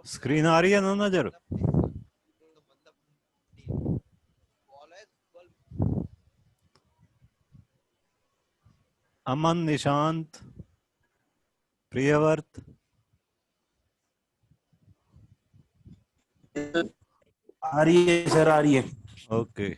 Screen आ रही है ना नजर? अमन, निशांत, प्रियवर्त, आ रही है सर, आ रही है। ओके।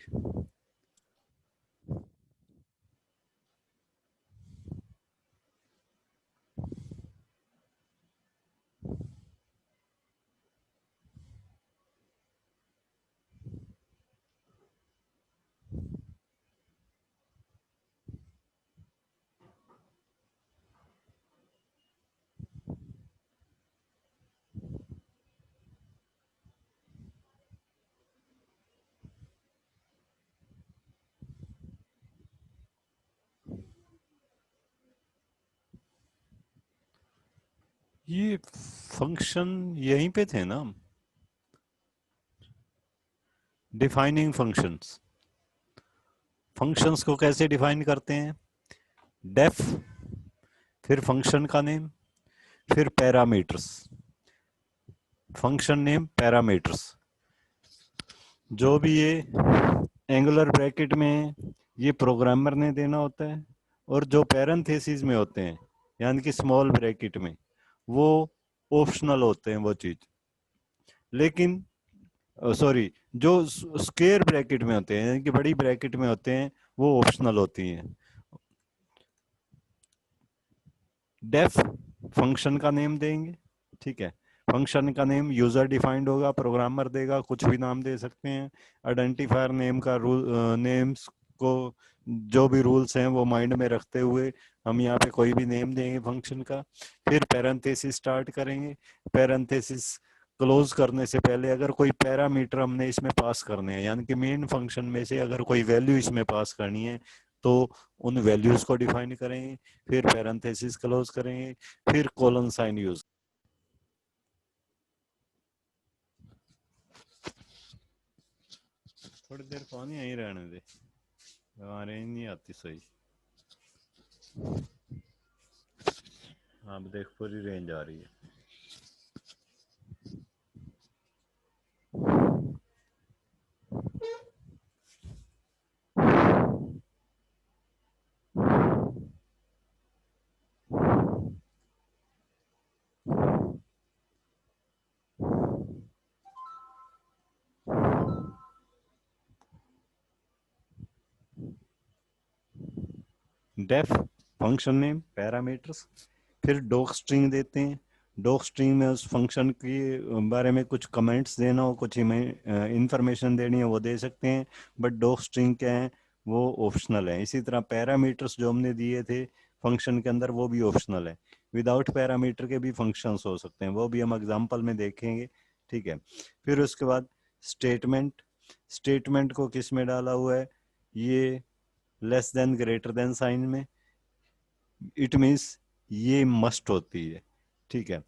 ये फंक्शन यहीं पे थे ना, डिफाइनिंग फंक्शंस। फंक्शंस को कैसे डिफाइन करते हैं? डेफ, फिर फंक्शन का नेम, फिर पैरामीटर्स। फंक्शन नेम, पैरामीटर्स, जो भी ये एंगुलर ब्रैकेट में ये प्रोग्रामर ने देना होता है, और जो पैरेंथेसिस में होते हैं यानी कि स्मॉल ब्रैकेट में, वो ऑप्शनल होते हैं वो चीज। लेकिन सॉरी, जो स्क्वायर ब्रैकेट में होते हैं यानी कि बड़ी ब्रैकेट में होते हैं, वो ऑप्शनल होती हैं। डेफ फंक्शन का नेम देंगे, ठीक है। फंक्शन का नेम यूजर डिफाइंड होगा, प्रोग्रामर देगा, कुछ भी नाम दे सकते हैं। आइडेंटिफायर नेम का रूल, नेम्स को जो भी रूल्स हैं वो माइंड में रखते हुए हम यहाँ पे कोई भी नेम देंगे फंक्शन का। फिर पैरेंथेसिस स्टार्ट करेंगे। पैरेंथेसिस क्लोज करने से पहले अगर कोई पैरामीटर हमने इसमें पास करने हैं, यानी कि मेन फंक्शन में से अगर कोई वैल्यू इसमें पास करनी है, तो उन वैल्यूज को डिफाइन करेंगे। फिर पैरेंथेसिस क्लोज करेंगे, फिर कोलन साइन यूज। थोड़ी देर पानी यहीं रहने दे, हमारे नहीं आती सही। हाँ देख, पूरी रेंज आ रही है। डेफ फंक्शन नेम, पैरामीटर्स, फिर डॉक स्ट्रिंग देते हैं। डॉक स्ट्रिंग में उस फंक्शन के बारे में कुछ कमेंट्स देना हो, कुछ इंफॉर्मेशन देनी है, वो दे सकते हैं। बट डॉक स्ट्रिंग क्या है, वो ऑप्शनल है। इसी तरह पैरामीटर्स जो हमने दिए थे फंक्शन के अंदर, वो भी ऑप्शनल है। विदाउट पैरामीटर के भी फंक्शंस हो सकते हैं, वो भी हम एग्जांपल में देखेंगे, ठीक है। फिर उसके बाद स्टेटमेंट। स्टेटमेंट को किस में डाला हुआ है? ये less than greater than sign में। इट मीन्स ये मस्ट होती है, ठीक है,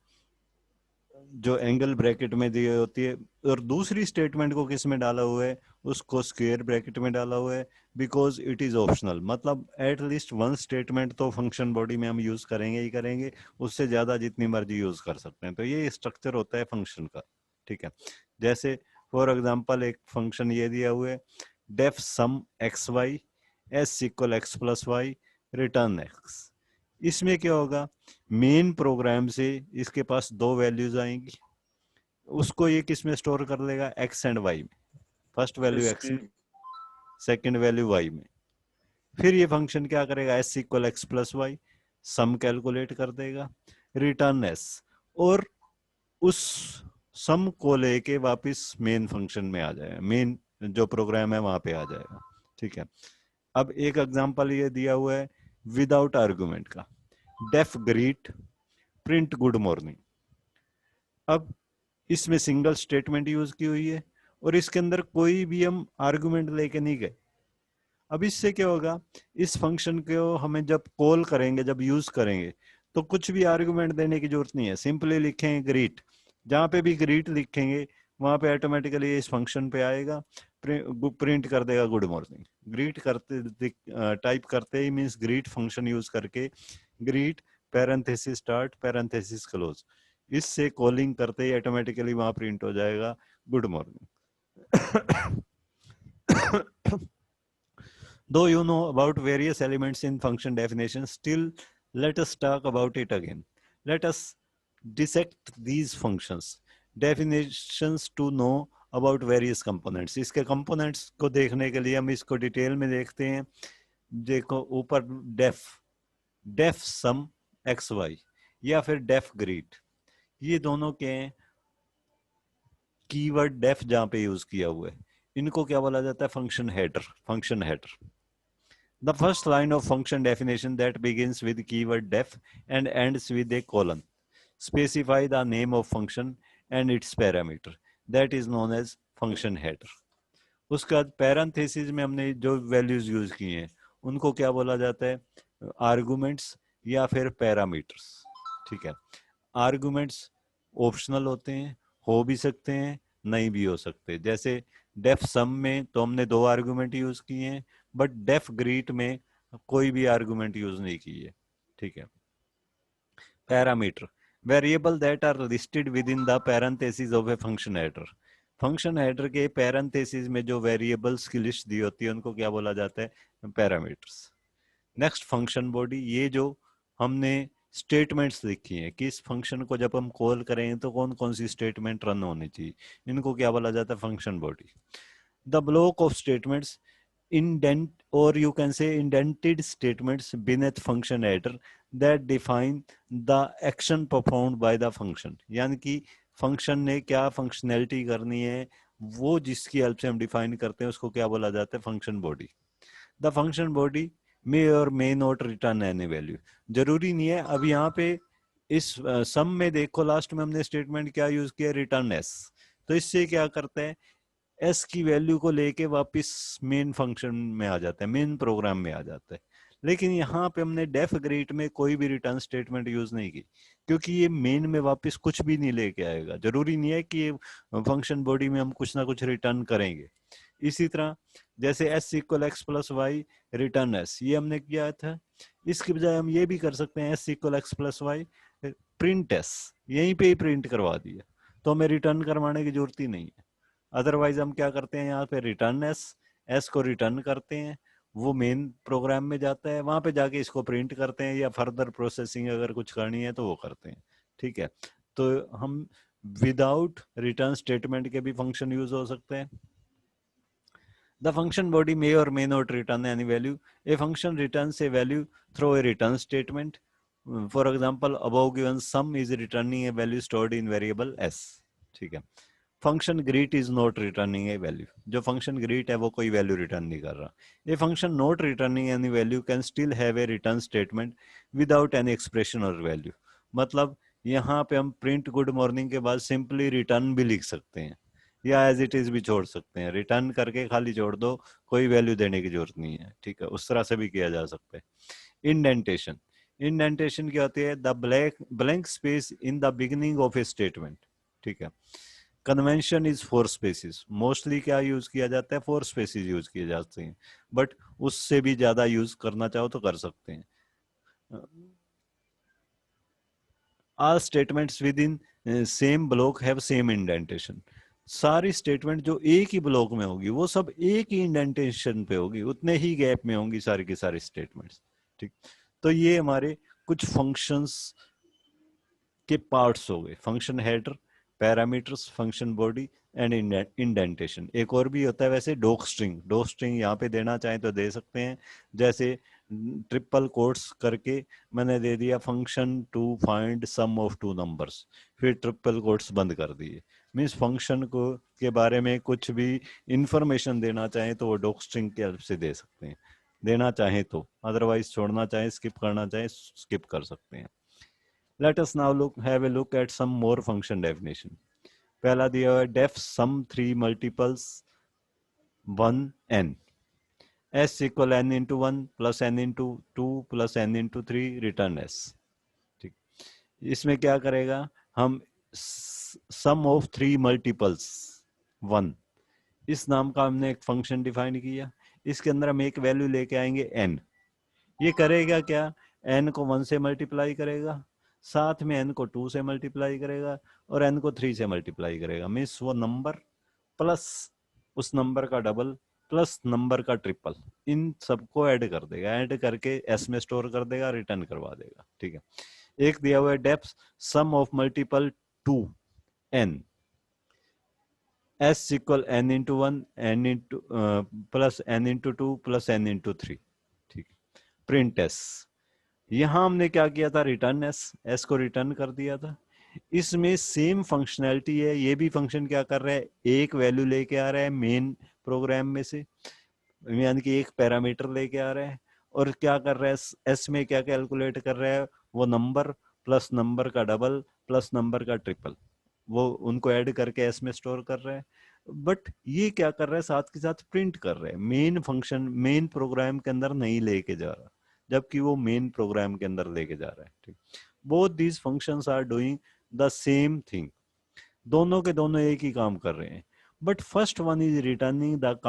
जो एंगल ब्रैकेट में दी होती है। और दूसरी स्टेटमेंट को किस में डाला हुआ है? उसको स्क्वायर ब्रैकेट में डाला हुआ है, बिकॉज इट इज ऑप्शनल। मतलब एट लीस्ट वन स्टेटमेंट तो फंक्शन बॉडी में हम यूज करेंगे ही करेंगे, उससे ज्यादा जितनी मर्जी यूज कर सकते हैं। तो ये स्ट्रक्चर होता है फंक्शन का, ठीक है। जैसे फॉर एग्जाम्पल एक फंक्शन ये दिया हुआ है, def sum x y s equal x plus y return x. इसमें क्या होगा, मेन प्रोग्राम से इसके पास दो वैल्यूज आएंगी, उसको ये किस में स्टोर कर लेगा? एक्स एंड वाई में। फर्स्ट वैल्यू एक्स में, सेकंड वैल्यू वाई में। फिर ये फंक्शन क्या करेगा? S equal x plus y, sum calculate कर देगा, रिटर्न एस, और उस सम को लेके वापस मेन फंक्शन में आ जाएगा, मेन जो प्रोग्राम है वहां पे आ जाएगा, ठीक है। अब एक एग्जांपल ये दिया हुआ है विदाउट आर्गुमेंट का, def greet print good morning. अब इसमें सिंगल स्टेटमेंट यूज की हुई है, और इसके अंदर कोई भी हम आर्गुमेंट लेके नहीं गए। अब इससे क्या होगा, इस फंक्शन को हमें जब कॉल करेंगे, जब यूज करेंगे, तो कुछ भी आर्गुमेंट देने की जरूरत नहीं है। सिंपली लिखेंगे ग्रीट, जहां पे भी ग्रीट लिखेंगे वहां पे ऑटोमेटिकली इस फंक्शन पे आएगा, प्रिंट कर देगा गुड मॉर्निंग। ग्रीट करते टाइप करते ही मीन्स ग्रीट फंक्शन यूज करके, greet parenthesis start parenthesis close, इससे कॉलिंग करते ही ऑटोमेटिकली वहां प्रिंट हो जाएगा good morning. Though you know about various elements in function definition, still let us talk about it again. Let us dissect these functions. Definitions to know about various components. इसके components को देखने के लिए हम इसको detail में देखते हैं. देखो ऊपर def sum xy या फिर def greet, ये दोनों के कीवर्ड def जहां पे यूज किया हुआ है, इनको क्या बोला जाता है? Function header. The first line of function definition that begins with keyword def and ends with a colon specify the name of function and its parameter. That is known as function header. उसके बाद parenthesis में हमने जो values use किए हैं उनको क्या बोला जाता है? आर्गुमेंट्स या फिर पैरामीटर्स. ठीक है, आर्गुमेंट्स ऑप्शनल होते हैं, हो भी सकते हैं, नहीं भी हो सकते. जैसे डेफ सम में तो हमने 2 आर्गुमेंट यूज किए हैं, बट डेफ ग्रीट में कोई भी आर्गुमेंट यूज नहीं किए. ठीक है. Parameter variable that are listed within the parenthesis of a function header. Function header के पैरेंथेसिस में जो वेरिएबल्स की लिस्ट दी होती है उनको क्या बोला जाता है? पैरामीटर्स. नेक्स्ट फंक्शन बॉडी, ये जो हमने स्टेटमेंट्स लिखी हैं कि इस फंक्शन को जब हम कॉल करें तो कौन कौन सी स्टेटमेंट रन होनी चाहिए, इनको क्या बोला जाता है? Function body. The block of statements indent or you can say indented statements beneath function header that define the action performed by the function. यानी कि फंक्शन ने क्या फंक्शनैलिटी करनी है वो जिसकी हेल्प से हम डिफाइन करते हैं उसको क्या बोला जाता है? Function body. The function body may or may not return any value. जरूरी नहीं है. अब यहाँ पे इस सम में देखो लास्ट में हमने स्टेटमेंट क्या यूज किया? Return S. तो इससे क्या करते हैं? एस की वैल्यू को लेके वापस मेन फंक्शन में आ जाता है, मेन प्रोग्राम में आ जाता है. लेकिन यहाँ पे हमने डेफ ग्रीट में कोई भी रिटर्न स्टेटमेंट यूज नहीं की, क्योंकि ये मेन में वापस कुछ भी नहीं लेके आएगा. जरूरी नहीं है कि ये फंक्शन बॉडी में हम कुछ ना कुछ रिटर्न करेंगे. इसी तरह जैसे s equal x plus y return s, ये हमने किया था. इसके बजाय हम ये भी कर सकते हैं s equal x plus y print s, यहीं पे ही प्रिंट करवा दिया, तो हमें रिटर्न करवाने की जरूरत ही नहीं है. अदरवाइज हम क्या करते हैं? यहाँ पे रिटर्न एस को रिटर्न करते हैं, वो मेन प्रोग्राम में जाता है, वहां पे जाके इसको प्रिंट करते हैं या फर्दर प्रोसेसिंग अगर कुछ करनी है तो वो करते हैं. ठीक है, तो हम विदाउट रिटर्न स्टेटमेंट के भी फंक्शन यूज हो सकते हैं. The function body may or may not return any value. A function returns A value through a return statement. For example above given some is returning A value stored in variable S. ठीक है. Function greet is not returning A value. जो function greet है वो कोई value return नहीं कर रहा. A function not returning any value can still have a return statement without any expression और वैल्यू. मतलब यहाँ पे हम प्रिंट गुड मॉर्निंग के बाद सिंपली रिटर्न भी लिख सकते हैं या एज इट इज भी छोड़ सकते हैं. रिटर्न करके खाली छोड़ दो, कोई वैल्यू देने की जरूरत नहीं है. ठीक है, उस तरह से भी किया जा सकता है. इंडेंटेशन. इंडेंटेशन क्या होती है? The blank space in the beginning of a statement. ठीक है. Convention is 4 spaces. मोस्टली क्या यूज किया जाता है? 4 स्पेसिस यूज किए जाते हैं, बट उससे भी ज्यादा यूज करना चाहो तो कर सकते हैं. All statements within same block have same indentation. सारी स्टेटमेंट जो एक ही ब्लॉक में होगी वो सब एक ही इंडेंटेशन पे होगी, उतने ही गैप में होंगी सारी की सारी स्टेटमेंट्स. ठीक, तो ये हमारे कुछ फंक्शंस के पार्ट्स हो गए. Function header, parameters, function body and indentation. एक और भी होता है वैसे, डॉक स्ट्रिंग. डॉक स्ट्रिंग यहाँ पे देना चाहें तो दे सकते हैं. जैसे ट्रिपल कोट्स करके मैंने दे दिया function to find sum of 2 numbers, फिर ट्रिपल कोट्स बंद कर दिए. मीन्स फंक्शन को के बारे में कुछ भी इंफॉर्मेशन देना चाहें तो वो डॉक स्ट्रिंग की हेल्प से दे सकते हैं, देना चाहें तो. अदरवाइज छोड़ना चाहें, स्किप करना चाहें, स्किप कर सकते हैं. Let us now have a look at some more function definition. पहला दिया हुआ है def sum 3 multiples 1 n. S equal n into 1 plus n into 2 plus n into 3 return s. ठीक, इसमें क्या करेगा? हम sum of 3 multiples 1, इस नाम का हमने एक फंक्शन डिफाइन किया. इसके अंदर हम एक वैल्यू लेके आएंगे n. ये करेगा क्या? n को 1 से मल्टीप्लाई करेगा, साथ में n को 2 से मल्टीप्लाई करेगा और n को 3 से मल्टीप्लाई करेगा। मीन्स वो नंबर प्लस उस नंबर का डबल प्लस नंबर का ट्रिपल, इन सबको ऐड कर देगा, ऐड करके एस में स्टोर कर देगा, रिटर्न करवा देगा। ठीक है। एक दिया हुआ है def sum of multiple to n, s equal n into one n into plus n into two plus n into three. ठीक है। प्रिंट एस, यहां हमने क्या किया था, रिटर्न एस, एस को रिटर्न कर दिया था। इसमें सेम फंक्शनैलिटी है, ये भी फंक्शन क्या कर रहा है, एक वैल्यू लेके आ रहा है मेन प्रोग्राम में से, यानी कि एक पैरामीटर लेके आ रहा है, और क्या कर रहा है एस में क्या कैलकुलेट कर रहा है, वो नंबर प्लस नंबर का डबल प्लस नंबर का ट्रिपल, वो उनको ऐड करके एस में स्टोर कर रहा है। बट ये क्या कर रहा है, साथ के साथ प्रिंट कर रहा है, मेन फंक्शन मेन प्रोग्राम के अंदर नहीं लेके जा रहा, जबकि वो मेन प्रोग्राम के अंदर लेके जा रहा है। ठीक, both these functions are doing the same thing, दोनों के दोनों एक ही काम कर रहे हैं। But first one is returning the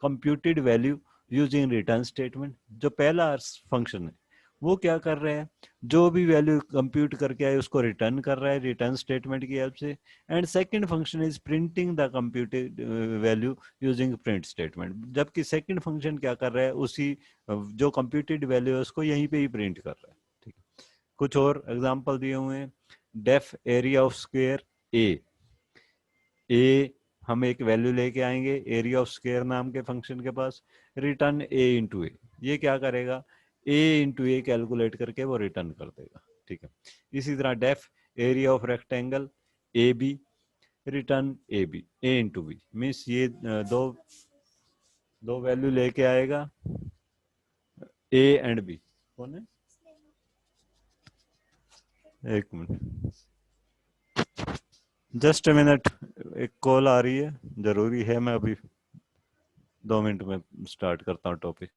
computed value using return statement. जो पहला फंक्शन है वो क्या कर रहा है, जो भी वैल्यू कंप्यूट करके आए उसको रिटर्न कर रहा है रिटर्न स्टेटमेंट की हेल्प से। And second function is printing the computed value using print statement, जबकि सेकंड फंक्शन क्या कर रहा है, उसी जो कंप्यूटेड वैल्यू है उसको यहीं पे ही प्रिंट कर रहा है। ठीक है। कुछ और एग्जांपल दिए हुए हैं, डेफ एरिया ऑफ स्क्वायर ए, ए हम एक वैल्यू लेके आएंगे एरिया ऑफ स्क्वायर नाम के फंक्शन के पास, रिटर्न ए इंटू ए, ये क्या करेगा, ए इंटू ए कैलकुलेट करके वो रिटर्न कर देगा। ठीक है। इसी तरह def area of rectangle a b, return a b, a into b, means ये दो दो वैल्यू लेके आएगा ए एंड बी। कौन है, एक मिनट, जस्ट ए मिनट, एक कॉल आ रही है, जरूरी है, मैं अभी 2 मिनट में स्टार्ट करता हूँ टॉपिक।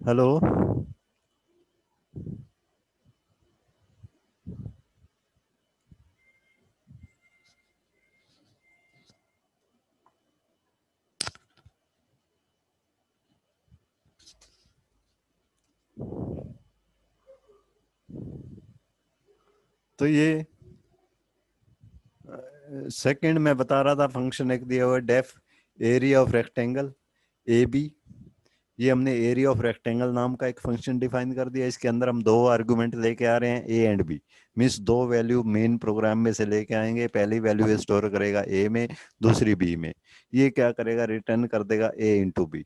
हेलो, तो ये सेकंड मैं बता रहा था फंक्शन एक दिया हुआ def area of rectangle a b. ये हमने एरिया ऑफ रेक्टेंगल नाम का एक फंक्शन डिफाइन कर दिया। इसके अंदर हम दो आर्गुमेंट लेके आ रहे हैं ए एंड बी। मीन्स दो वैल्यू मेन प्रोग्राम में से लेके आएंगे। पहली वैल्यू स्टोर करेगा ए में, दूसरी बी में। ये क्या करेगा, रिटर्न कर देगा a into b,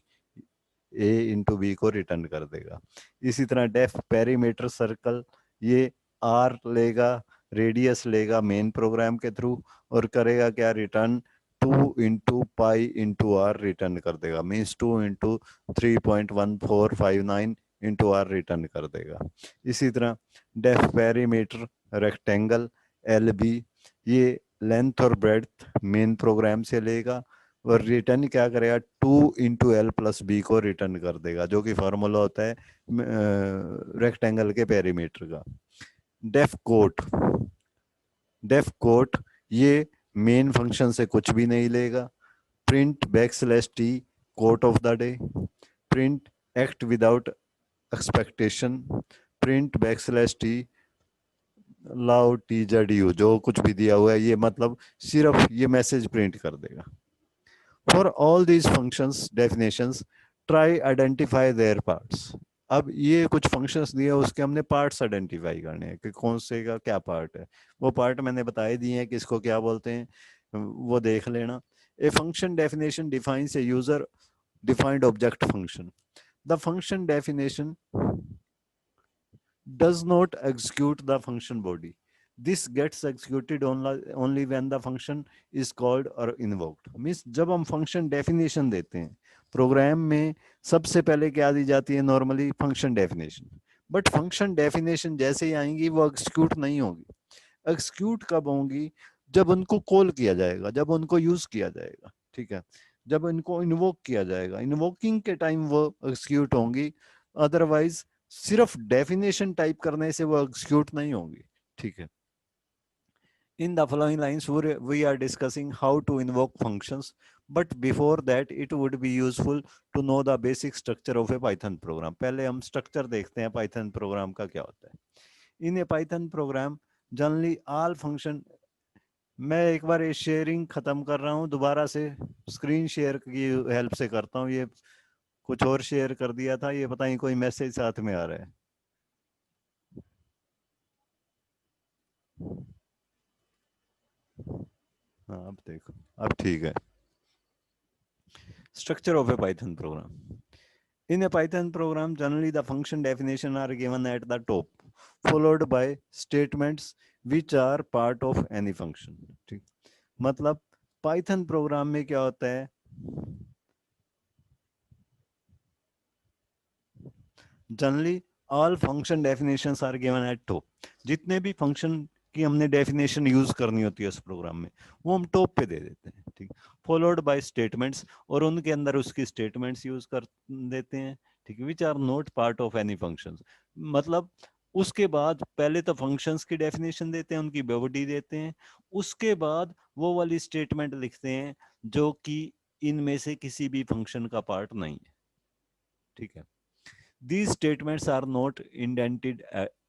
a into b को रिटर्न कर देगा। इसी तरह डेफ पेरीमीटर सर्कल, ये आर लेगा, रेडियस लेगा मेन प्रोग्राम के थ्रू और करेगा क्या, return 2 into pi into r return कर देगा। Means 2 into 3.1459 into r return कर देगा। इसी तरह def perimeter rectangle l b, ये लेंथ और ब्रेड्थ मेन प्रोग्राम से लेगा और रिटर्न क्या करेगा, 2 इंटू एल प्लस बी को रिटर्न कर देगा, जो कि फॉर्मूला होता है रेक्टेंगल के पेरीमीटर का। डेफ कोट, डेफ कोट ये मेन फंक्शन से कुछ भी नहीं लेगा। Print backslash t quote of the day, print act without expectation, print backslash t Lao T Z U, जो कुछ भी दिया हुआ है ये मतलब सिर्फ ये मैसेज प्रिंट कर देगा। For all these functions definitions, try identify their parts. अब ये कुछ फंक्शंस दिए उसके हमने पार्ट्स आइडेंटिफाई करने हैं कि कौन से का क्या पार्ट है। वो पार्ट मैंने बताए दिए हैं कि इसको क्या बोलते हैं, वो देख लेना। A function definition defines a user defined object function. The function definition does not execute the function body. This gets executed only when the function is called or invoked. Means जब हम function definition देते हैं programme में, सबसे पहले क्या दी जाती है, normally function definition. But function definition जैसे ही आएंगी वो एग्जीक्यूट नहीं होगी। एग्जीक्यूट कब होंगी, जब उनको कॉल किया जाएगा, जब उनको यूज किया जाएगा। ठीक है, जब इनको इन्वोक किया जाएगा, इन्वोकिंग के टाइम वो एग्जीक्यूट होंगी। अदरवाइज सिर्फ डेफिनेशन टाइप करने से वो एग्जीक्यूट नहीं होंगी। ठीक है, in the following lines we are discussing how to invoke functions, but before that it would be useful to know the basic structure of a python program. पहले हम स्ट्रक्चर देखते हैं python प्रोग्राम का क्या होता है। in a python program generally all function, मैं एक बार ये शेयरिंग खत्म कर रहा हूँ, दोबारा से स्क्रीन शेयर की हेल्प से करता हूँ। ये कुछ और शेयर कर दिया था, ये पता नहीं कोई मैसेज साथ में आ रहा है। हाँ अब देखो, अब ठीक है। Structure of a Python program. In a Python program, generally the function definition are given at the top, followed by statements which are part of any function. ठीक, मतलब Python program में क्या होता है, generally all function definitions are given at top. जितने भी function की हमने डेफिनेशन यूज करनी होती है उस प्रोग्राम में, वो हम टॉप पे दे देते हैं। ठीक, फॉलोड बाय स्टेटमेंट्स, और उनके अंदर उसकी स्टेटमेंट्स यूज कर देते हैं। ठीक, which are not part of any functions. मतलब उसके बाद पहले तो फंक्शंस की डेफिनेशन देते हैं, उनकी बॉडी देते हैं, उसके बाद वो वाली स्टेटमेंट लिखते हैं जो कि इनमें से किसी भी फंक्शन का पार्ट नहीं है। ठीक है, these statements are not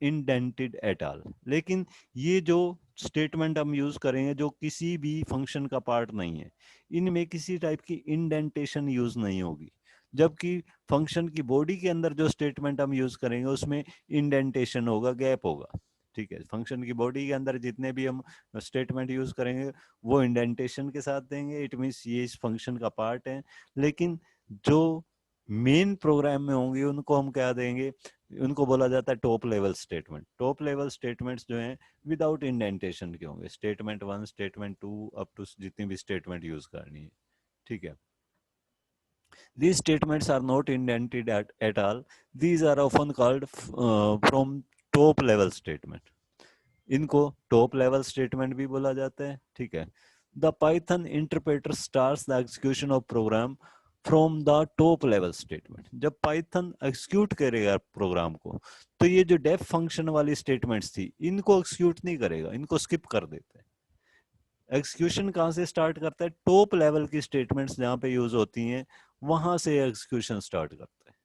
indented at all। लेकिन ये जो स्टेटमेंट हम यूज करेंगे जो किसी भी फंक्शन का पार्ट नहीं है, इनमें किसी टाइप की इंडेंटेशन यूज नहीं होगी। जबकि फंक्शन की बॉडी के अंदर जो स्टेटमेंट हम यूज करेंगे उसमें इंडेंटेशन होगा, गैप होगा। ठीक है, फंक्शन की बॉडी के अंदर जितने भी हम स्टेटमेंट यूज करेंगे वो इंडेंटेशन के साथ देंगे, इट मीन्स ये इस फंक्शन का पार्ट है। लेकिन जो मेन प्रोग्राम में होंगे उनको हम क्या देंगे, उनको बोला जाता है top level statement. Top level statements जो हैं विदाउट इंडेंटेशन के होंगे, स्टेटमेंट 1 स्टेटमेंट 2 अप टू जितनी भी स्टेटमेंट यूज करनी है। ठीक है, these statements are not indented at all. These are often called from top level statement। इनको टॉप लेवल स्टेटमेंट भी बोला जाता है। ठीक है, the Python interpreter starts the execution of program from the top level statement. जब Python execute करेगा program को, तो ये जो डेफ फंक्शन वाली स्टेटमेंट्स थी इनको एग्जीक्यूट नहीं करेगा, इनको स्किप कर देता है। एग्जीक्यूशन कहाँ से स्टार्ट करता है, टॉप लेवल की स्टेटमेंट्स जहां पे यूज होती हैं वहां से एग्जीक्यूशन स्टार्ट करता है।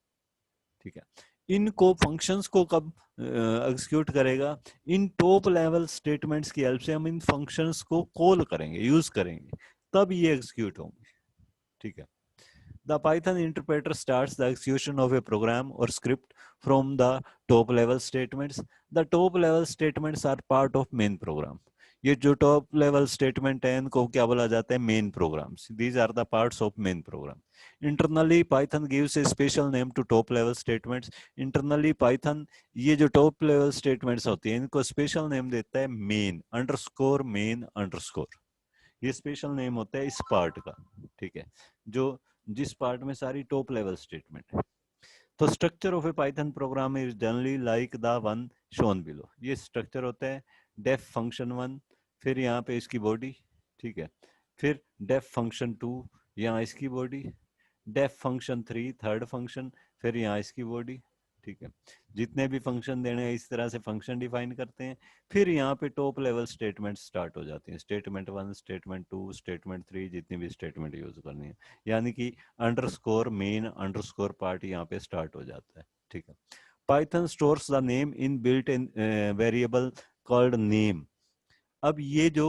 ठीक है, इनको फंक्शंस को कब एग्जीक्यूट करेगा, इन टॉप लेवल स्टेटमेंट्स की हेल्प से हम इन फंक्शंस को कॉल करेंगे, यूज करेंगे, तब ये एग्जीक्यूट होंगे। ठीक है। The Python interpreter starts the execution of a program or script from the top level statements. The top level statements are part of main program. ये जो टॉप लेवल स्टेटमेंट है इनको क्या बोला जाता है, main programs. These are the parts of main program. Internally Python gives a special name to top level statements. Internally Python ये जो टॉप लेवल स्टेटमेंट्स होती है इनको स्पेशल नेम देता है मेन अंडरस्कोर मेन अंडरस्कोर। ये स्पेशल नेम होता है इस पार्ट का। ठीक है, जो जिस पार्ट में सारी टॉप लेवल स्टेटमेंट है। तो structure of A Python programme is generally like the one shown below. ये स्ट्रक्चर होता है डेफ फंक्शन 1, फिर यहाँ पे इसकी बॉडी। ठीक है, फिर डेफ फंक्शन 2, यहाँ इसकी body, def function 3 third function, फिर यहाँ इसकी बॉडी। ठीक है, जितने भी फंक्शन देने हैं इस तरह से फंक्शन डिफाइन करते हैं। फिर यहाँ पे टॉप लेवल स्टेटमेंट स्टार्ट हो जाती हैं, स्टेटमेंट 1 स्टेटमेंट 2 स्टेटमेंट 3, जितनी भी स्टेटमेंट यूज करनी है। यानी कि अंडरस्कोर मेन अंडरस्कोर पार्ट यहाँ पे स्टार्ट हो जाता है। ठीक है, Python stores the name in built in variable called name. अब ये जो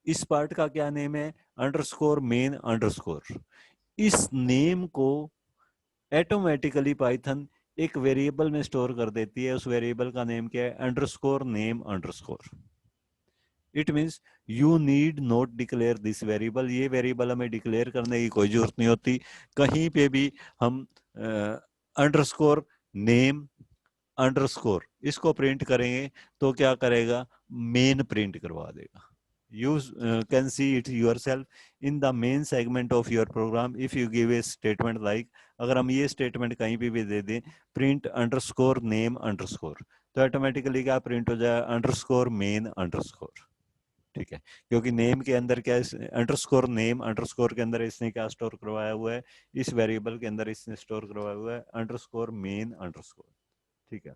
इस पार्ट का क्या नेम है, अंडरस्कोर मेन अंडरस्कोर। इस नेम को ऑटोमेटिकली पाइथन एक वेरिएबल में स्टोर कर देती है। उस वेरिएबल का नेम क्या है, underscore name underscore. It means you need not declare this variable. ये वेरिएबल हमें डिक्लेयर करने की कोई जरूरत नहीं होती। कहीं पे भी हम अंडरस्कोर नेम अंडरस्कोर इसको प्रिंट करेंगे तो क्या करेगा, मेन प्रिंट करवा देगा। You can see it yourself in the main segment of your program if you give a statement like, अगर हम ये स्टेटमेंट कहीं भी दे दें, प्रिंट अंडरस्कोर नेम अंडरस्कोर, तो ऑटोमेटिकली क्या प्रिंट हो जाए, अंडरस्कोर मेन अंडरस्कोर। ठीक है, क्योंकि नेम के अंदर क्या है, अंडरस्कोर नेम अंडरस्कोर के अंदर इसने क्या स्टोर करवाया हुआ है, इस वेरिएबल के अंदर इसने स्टोर करवाया हुआ है अंडरस्कोर मेन अंडरस्कोर। ठीक है,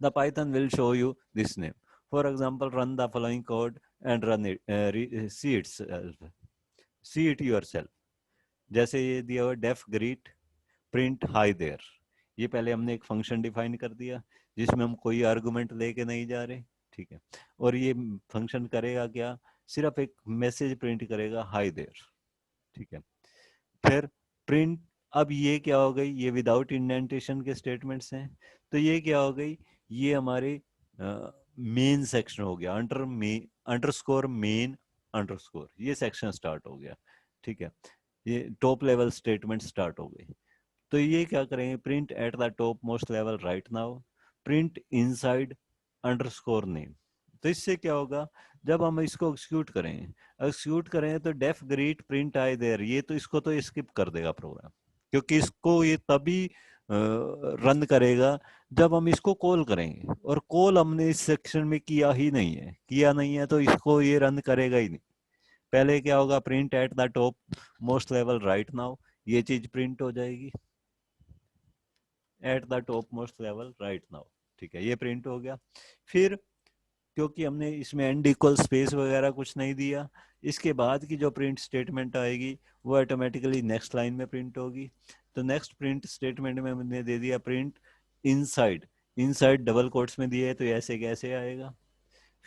the Python will show you this name. For example, run the following code and run it, see itself, see it yourself. जैसे ये दिया हुआ def greet print hi there, ये पहले हमने एक फंक्शन डिफाइन कर दिया जिसमें हम कोई आर्गुमेंट लेके नहीं जा रहे। ठीक है, और ये फंक्शन करेगा क्या, सिर्फ एक मैसेज प्रिंट करेगा हाई देयर। ठीक है, फिर प्रिंट, अब ये क्या हो गई, ये विदाउट इंडेंटेशन के स्टेटमेंट्स हैं, तो ये क्या हो गई, ये हमारे मेन सेक्शन हो गया, अंडरस्कोर मेन अंडरस्कोर, ये सेक्शन स्टार्ट हो गया। ठीक है, ये टॉप लेवल स्टेटमेंट स्टार्ट हो गई। तो ये क्या करेंगे, print at the top most level right now, print inside underscore name. तो इससे क्या होगा, जब हम इसको एक्सिक्यूट करें तो def greet print I there, ये तो इसको तो स्किप कर देगा प्रोग्राम, क्योंकि इसको ये तभी रन करेगा जब हम इसको कॉल करेंगे, और कॉल हमने इस सेक्शन में किया नहीं है तो इसको ये रन करेगा ही नहीं। पहले क्या होगा, print at the top most level right now, ये चीज प्रिंट हो जाएगी at the top most level right now. ठीक है, ये प्रिंट हो गया। फिर क्योंकि हमने इसमें एंड इक्वल स्पेस वगैरह कुछ नहीं दिया, इसके बाद की जो प्रिंट स्टेटमेंट आएगी वो ऑटोमेटिकली नेक्स्ट लाइन में प्रिंट होगी। तो नेक्स्ट प्रिंट स्टेटमेंट में हमने दे दिया print inside, inside double quotes में दिए तो ऐसे कैसे आएगा,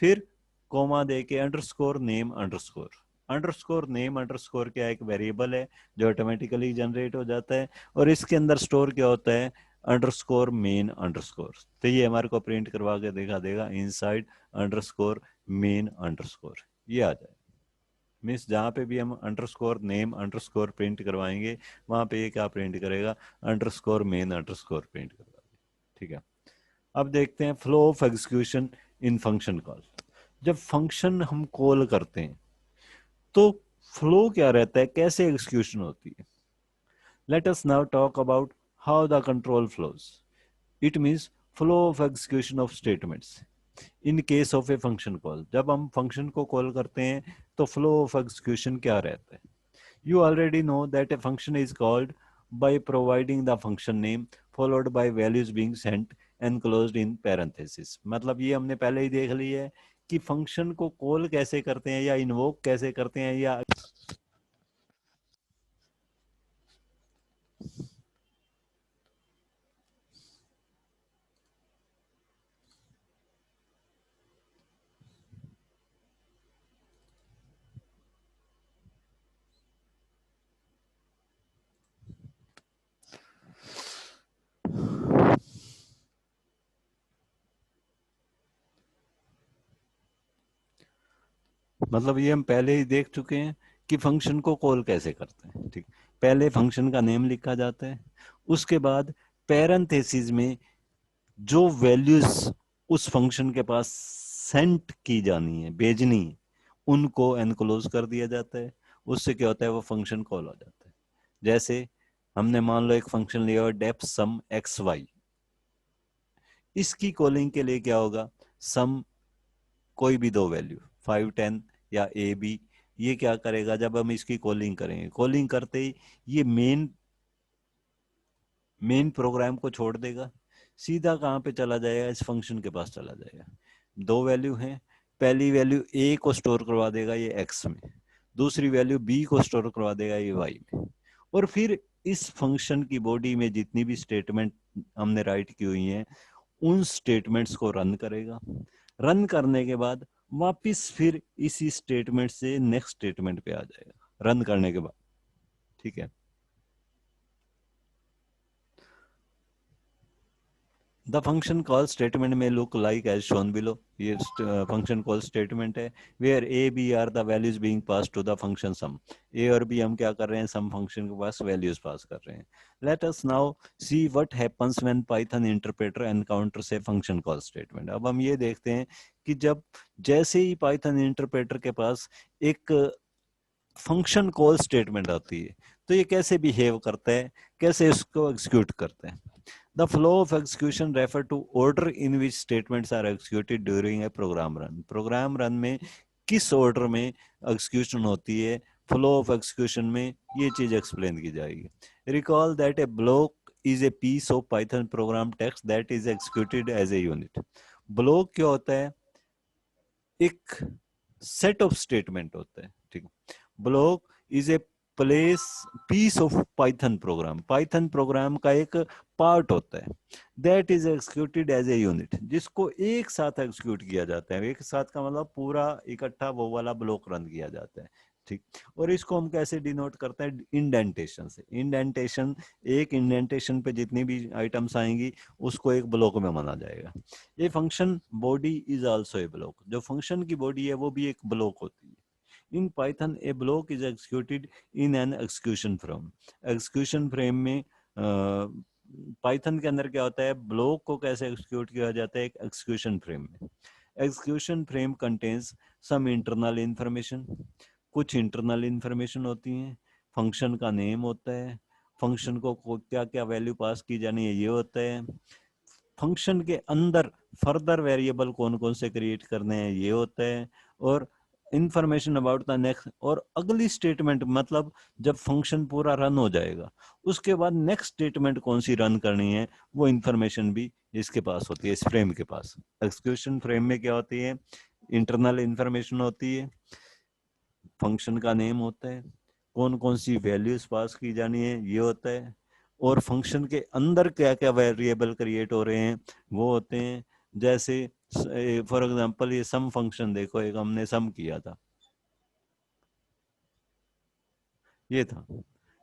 फिर कोमा दे के underscore name underscore. Underscore name underscore क्या एक वेरिएबल है जो ऑटोमेटिकली जनरेट हो जाता है, और इसके अंदर स्टोर क्या होता है, अंडरस्कोर मेन अंडरस्कोर। तो ये हमारे को प्रिंट करवा के दिखा देगा इनसाइड अंडरस्कोर मेन अंडरस्कोर, ये आ जाए। मीन्स जहाँ पे भी हम अंडरस्कोर नेम अंडरस्कोर प्रिंट करवाएंगे वहां पे ये क्या प्रिंट करेगा, अंडरस्कोर मेन अंडरस्कोर प्रिंट करवा देगा। ठीक है, अब देखते हैं flow of execution in function call. जब फंक्शन हम कॉल करते हैं तो फ्लो क्या रहता है, कैसे एग्जीक्यूशन होती है। Let us now talk about how the control flows. It means flow of execution of statements in case of a function call. जब हम फंक्शन को कॉल करते हैं तो फ्लो ऑफ एग्जीक्यूशन क्या रहता है। You already know that a function is called by providing the function name followed by values being sent enclosed in parenthesis। मतलब ये हमने पहले ही देख ली है कि फंक्शन को कॉल कैसे करते हैं या इन्वोक कैसे करते हैं, या मतलब ये हम पहले ही देख चुके हैं कि फंक्शन को कॉल कैसे करते हैं। ठीक, पहले फंक्शन का नेम लिखा जाता है, उसके बाद पैरेंथेसिस में जो वैल्यूज उस फंक्शन के पास सेंड की जानी है, भेजनी है, उनको एनक्लोज कर दिया जाता है। उससे क्या होता है, वो फंक्शन कॉल हो जाता है। जैसे हमने मान लो एक फंक्शन लिया और डेफ सम एक्स वाई, इसकी कॉलिंग के लिए क्या होगा, सम कोई भी दो वैल्यू 5 10 या ए बी, ये क्या करेगा, जब हम इसकी कॉलिंग करेंगे, कॉलिंग करते ही ये मेन प्रोग्राम को छोड़ देगा, सीधा कहाँ पे चला जाएगा, इस फंक्शन के पास चला जाएगा। दो वैल्यू हैं, पहली वैल्यू ए को स्टोर करवा देगा ये एक्स में, दूसरी वैल्यू बी को स्टोर करवा देगा ये वाई में, और फिर इस फंक्शन की बॉडी में जितनी भी स्टेटमेंट हमने राइट की हुई हैं उन स्टेटमेंट्स को रन करेगा। रन करने के बाद वापिस फिर इसी स्टेटमेंट से नेक्स्ट स्टेटमेंट पे आ जाएगा रन करने के बाद। ठीक है, the function call statement may look like as shown below, ये फंक्शन कॉल स्टेटमेंट है, where a b are the values being passed to the function sum. A और बी हम क्या कर रहे हैं, सम फंक्शन के पास वैल्यूज पास कर रहे हैं। Let us now see what happens when Python interpreter encounters a function call statement. अब हम ये देखते हैं कि जब जैसे ही पाइथन इंटरप्रेटर के पास एक फंक्शन कॉल स्टेटमेंट आती है तो ये कैसे बिहेव करता है, कैसे इसको एग्जीक्यूट करते हैं। The flow of execution refer to order in which statements are executed during a program run. Program run में किस order में execution होती है, flow of execution में ये चीज explain की जाएगी। Recall that a block is a piece of Python program text that is executed as a unit. Block क्या होता है, एक set of statement होता है। ठीक, block is a piece of Python program, Python program का एक पार्ट होता है, that is executed as a unit, जिसको एक साथ एग्जीक्यूट किया जाता है। एक साथ का मतलब पूरा इकट्ठा वो वाला ब्लॉक रन किया जाता है। ठीक, और इसको हम कैसे डिनोट करते हैं, इंडेंटेशन से। इंडेंटेशन, एक इंडेंटेशन पे जितनी भी आइटम्स आएंगी उसको एक ब्लॉक में माना जाएगा। ये function body is also a block, जो फंक्शन की बॉडी है वो भी एक ब्लॉक होती है। In Python, a block is executed in an execution frame. Execution frame में पाइथन के अंदर क्या होता है, ब्लॉक को कैसे एग्जीक्यूट किया जाता है, एक एग्जीक्यूशन फ्रेम में। Execution frame contains some internal information, कुछ इंटरनल इंफॉर्मेशन होती हैं, फंक्शन का नेम होता है, फंक्शन को क्या क्या वैल्यू पास की जानी है ये होता है, फंक्शन के अंदर फर्दर वेरिएबल कौन कौन से क्रिएट करने हैं ये होता है, और इंफॉर्मेशन अबाउट द नेक्स्ट, और अगली स्टेटमेंट मतलब जब फंक्शन पूरा रन हो जाएगा उसके बाद नेक्स्ट स्टेटमेंट कौन सी रन करनी है वो इंफॉर्मेशन भी इसके पास होती है, इस फ्रेम के पास। एग्जीक्यूशन फ्रेम में क्या होती है, इंटरनल इंफॉर्मेशन होती है, फंक्शन का नेम होता है, कौन कौन सी वैल्यूज पास की जानी है ये होता है, और फंक्शन के अंदर क्या क्या वेरिएबल क्रिएट हो रहे हैं वो होते हैं। जैसे फॉर एग्जांपल ये सम फंक्शन देखो, एक हमने सम किया था, ये था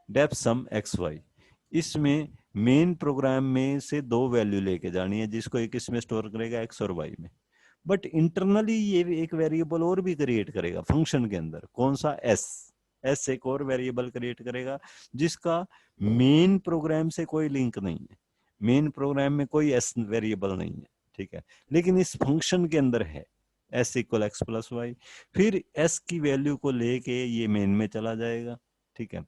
डेफ सम एक्स वाई। इसमें मेन प्रोग्राम में से दो वैल्यू लेके जानी है, जिसको एक इसमें स्टोर करेगा एक्स और वाई में, बट इंटरनली ये एक वेरिएबल और भी क्रिएट करेगा फंक्शन के अंदर, कौन सा, एस। एस एक और वेरिएबल क्रिएट करेगा जिसका मेन प्रोग्राम से कोई लिंक नहीं है, मेन प्रोग्राम में कोई एस वेरिएबल नहीं है। ठीक है, लेकिन इस फंक्शन के अंदर है s equal x plus y, फिर एस की वैल्यू को लेके ये मेन में चला जाएगा। ठीक है,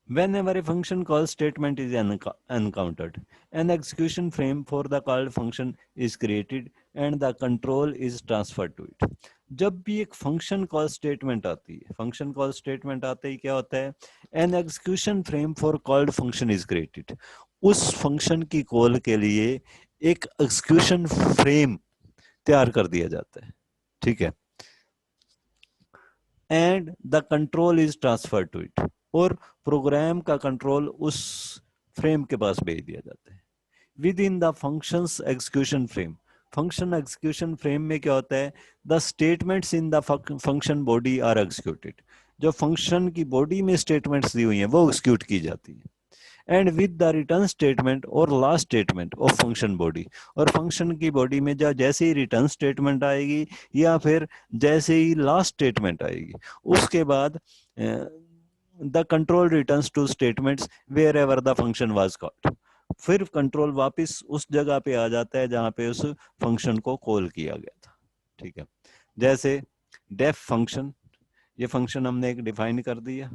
whenever a function call statement is encountered, an execution frame for the called function is created and the control is transferred to it. जब भी एक फंक्शन कॉल स्टेटमेंट आती है, फंक्शन कॉल स्टेटमेंट आते ही क्या होता है, an execution frame for called function is created. उस फंक्शन की कॉल के लिए एक एग्जीक्यूशन फ्रेम तैयार कर दिया जाता है। ठीक है, and the control is transfer to it, और प्रोग्राम का कंट्रोल उस फ्रेम के पास भेज दिया जाता है। Within the function's execution frame, function execution frame में क्या होता है, the statements in the function body are executed. जो फंक्शन की बॉडी में स्टेटमेंट्स दी हुई हैं वो एग्जीक्यूट की जाती है, and with the return statement or last statement of function body. और फंक्शन की बॉडी में जैसे ही रिटर्न स्टेटमेंट आएगी या फिर जैसे ही लास्ट स्टेटमेंट आएगी, उसके बाद the control returns to statements wherever the function was called. फिर कंट्रोल वापस उस जगह पे आ जाता है जहां पे उस फंक्शन को कॉल किया गया था। ठीक है, जैसे डेफ फंक्शन, ये फंक्शन हमने एक डिफाइन कर दिया,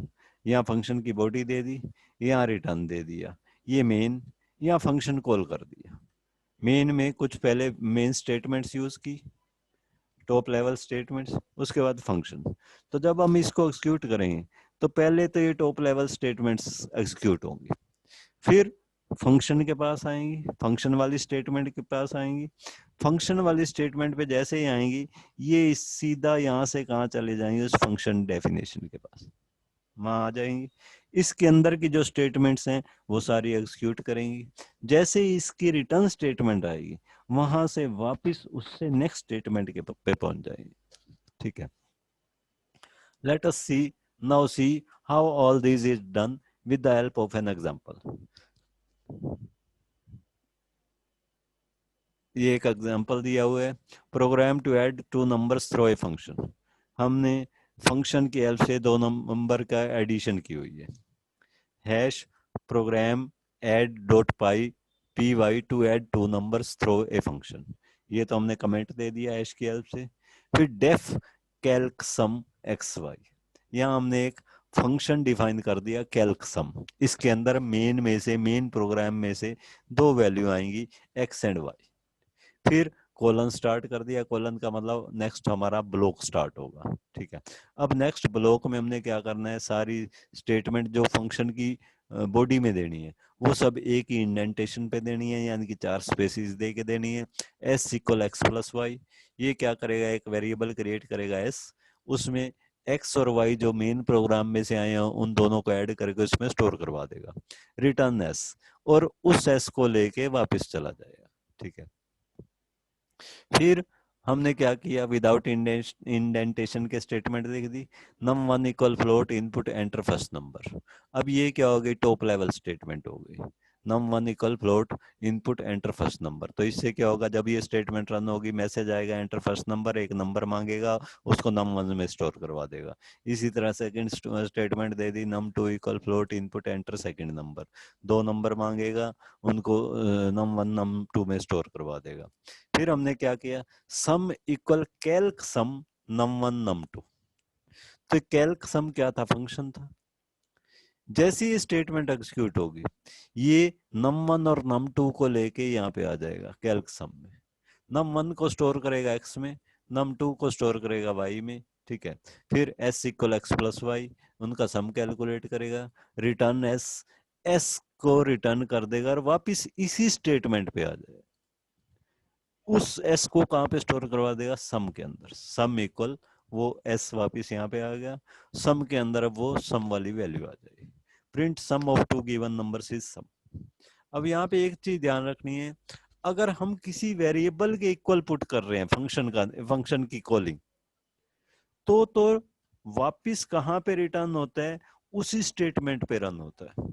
यहाँ फंक्शन की बॉडी दे दी, यहाँ रिटर्न दे दिया, ये मेन, यहाँ फंक्शन कॉल कर दिया। मेन में कुछ पहले मेन स्टेटमेंट्स यूज की, टॉप लेवल स्टेटमेंट्स, उसके बाद फंक्शन। तो जब हम इसको एग्जीक्यूट करेंगे तो पहले तो ये टॉप लेवल स्टेटमेंट्स एग्जीक्यूट होंगी, फिर फंक्शन के पास आएंगी, फंक्शन वाली स्टेटमेंट के पास आएंगी, फंक्शन वाली स्टेटमेंट पे जैसे ही आएंगी ये सीधा यहाँ से कहाँ चले जाएंगे, उस फंक्शन डेफिनेशन के पास, वहां आ जाएंगी। इसके अंदर की जो स्टेटमेंट्स हैं वो सारी एग्जीक्यूट करेंगी। जैसे ही इसकी रिटर्न स्टेटमेंट आएगी वहां से वापस उससे नेक्स्ट स्टेटमेंट के पे पहुंच जाएंगे। ठीक है, let us see now see how all this is done with the help of an example. ये एक एग्जांपल दिया हुआ है, program to add two numbers through a function. हमने फंक्शन की हेल्प से दो नंबर का एडिशन की हुई है। Hash program add dot py p y to add two numbers through a function, ये तो हमने कमेंट दे दिया हैश की हेल्प से। फिर डेफ कैल्क सम एक्स वाई, यहाँ हमने एक फंक्शन डिफाइन कर दिया कैल्क सम, इसके अंदर मेन में से, मेन प्रोग्राम में से दो वैल्यू आएंगी एक्स एंड वाई। फिर कोलन स्टार्ट कर दिया, कोलन का मतलब नेक्स्ट हमारा ब्लॉक स्टार्ट होगा। ठीक है, अब नेक्स्ट ब्लॉक में हमने क्या करना है, सारी स्टेटमेंट जो फंक्शन की बॉडी में देनी है वो सब एक ही इंडेंटेशन पे देनी है, यानी कि 4 स्पेसिस दे के देनी है। S equal x plus y, ये क्या करेगा, एक वेरिएबल क्रिएट करेगा एस, उसमें एक्स और वाई जो मेन प्रोग्राम में से आए हैं उन दोनों को ऐड करके उसमें स्टोर करवा देगा, रिटर्न एस, और उस एस को लेके वापस चला जाएगा। ठीक है, फिर हमने क्या किया, विदाउट इंडेंटेशन के स्टेटमेंट लिख दी, num one equal float input enter first number. अब ये क्या हो गई, टॉप लेवल स्टेटमेंट हो गई, num one equal float input enter first number. तो इससे क्या होगा, जब ये स्टेटमेंट रन होगी मैसेज आएगा एंटर फर्स्ट नंबर, एक नंबर मांगेगा, उसको num वन में स्टोर करवा देगा। इसी तरह सेकंड स्टेटमेंट दे दी, num two equal float input enter second number, 2 number मांगेगा, उनको num वन num टू में स्टोर करवा देगा। फिर हमने क्या किया, sum equal calc sum num one num two. तो कैल्क सम क्या था, फंक्शन था। जैसे ये स्टेटमेंट एग्जीक्यूट होगी ये नम वन और नम टू को लेके यहाँ पे आ जाएगा कैल्क सम में, नम वन को स्टोर करेगा एक्स में, नम टू को स्टोर करेगा वाई में। ठीक है, फिर s equal x plus y, उनका सम कैलकुलेट करेगा, रिटर्न एस, एस को रिटर्न कर देगा और वापिस इसी स्टेटमेंट पे आ जाएगा। उस एस को कहाँ पे स्टोर करवा देगा, सम के अंदर, सम इक्वल, वो एस वापिस यहाँ पे आ गया, सम के अंदर अब वो सम वाली वैल्यू आ जाएगी, print sum of two given numbers is sum. अब यहाँ पे एक चीज ध्यान रखनी है, अगर हम किसी वेरिएबल के इक्वल पुट कर रहे हैं फंक्शन की कॉलिंग, तो वापिस कहाँ पे रिटर्न होता है, उसी स्टेटमेंट पे रन होता है।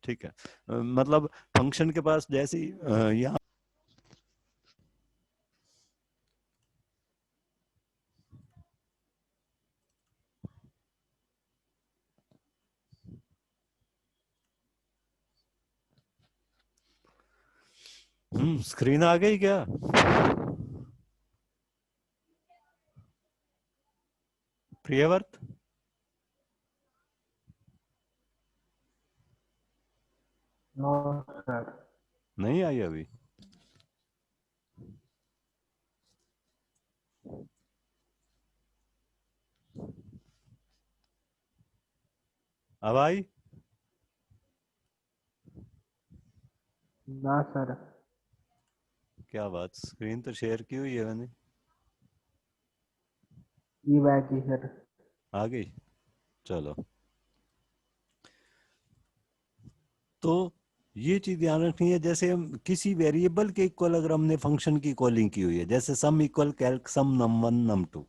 ठीक है, मतलब फंक्शन के पास जैसे यहाँ स्क्रीन आ गई क्या, प्रियवर्त? No sir. नहीं आई अभी? अब आई? ना सर। क्या बात, स्क्रीन तो शेयर की हुई है मैंने। ई बैक ही सर। आ गई, चलो। तो ये चीज ध्यान रखनी है, जैसे हम किसी वेरिएबल के इक्वल अगर हमने फंक्शन की कॉलिंग की हुई है, जैसे सम equal calc sum num one num two,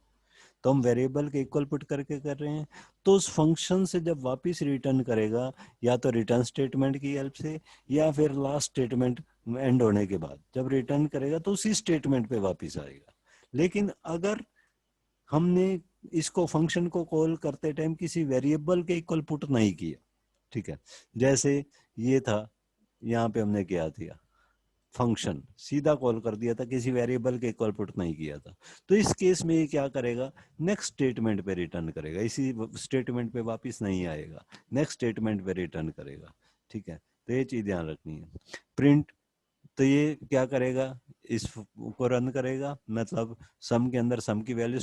तो हम वेरिएबल के इक्वल पुट करके कर रहे हैं। तो उस फंक्शन से जब वापस रिटर्न करेगा, या तो रिटर्न स्टेटमेंट की हेल्प से, या फिर लास्ट स्टेटमेंट एंड होने के बाद जब रिटर्न करेगा तो उसी स्टेटमेंट पे वापस आएगा। लेकिन अगर हमने इसको फंक्शन को कॉल करते टाइम किसी वेरिएबल के इक्वल पुट नहीं किया, ठीक है, जैसे ये था, यहाँ पे हमने क्या दिया, फंक्शन सीधा कॉल कर दिया था, किसी वेरिएबल के इक्वल पुट नहीं किया था, तो इस केस में ये क्या करेगा, नेक्स्ट स्टेटमेंट पे रिटर्न करेगा, इसी स्टेटमेंट पे वापस नहीं आएगा, नेक्स्ट स्टेटमेंट पे रिटर्न करेगा। ठीक है, तो ये चीज ध्यान रखनी है। प्रिंट, तो ये क्या करेगा, इस को रन करेगा, मतलब सम के अंदर सम की वैल्यू